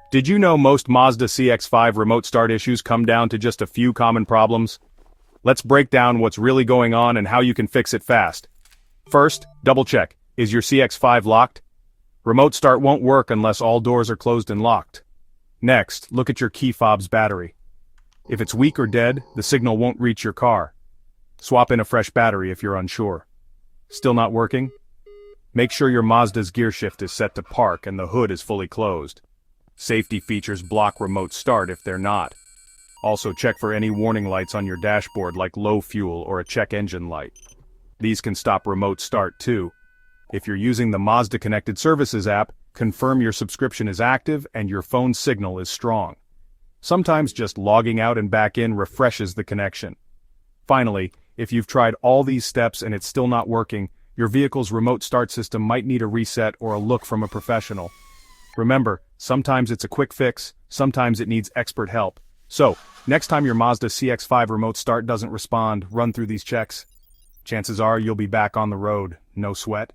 Did you know most Mazda CX-5 remote start issues come down to just a few common problems? Let's break down what's really going on and how you can fix it fast. First, double check, is your CX-5 locked? Remote start won't work unless all doors are closed and locked. Next, look at your key fob's battery. If it's weak or dead, the signal won't reach your car. Swap in a fresh battery if you're unsure. Still not working? Make sure your Mazda's gear shift is set to park and the hood is fully closed. Safety features block remote start if they're not. Also check for any warning lights on your dashboard like low fuel or a check engine light. These can stop remote start too. If you're using the Mazda Connected Services app, confirm your subscription is active and your phone signal is strong. Sometimes just logging out and back in refreshes the connection. Finally, if you've tried all these steps and it's still not working, your vehicle's remote start system might need a reset or a look from a professional. Remember, sometimes it's a quick fix, sometimes it needs expert help. So, next time your Mazda CX-5 remote start doesn't respond, run through these checks. Chances are you'll be back on the road, no sweat.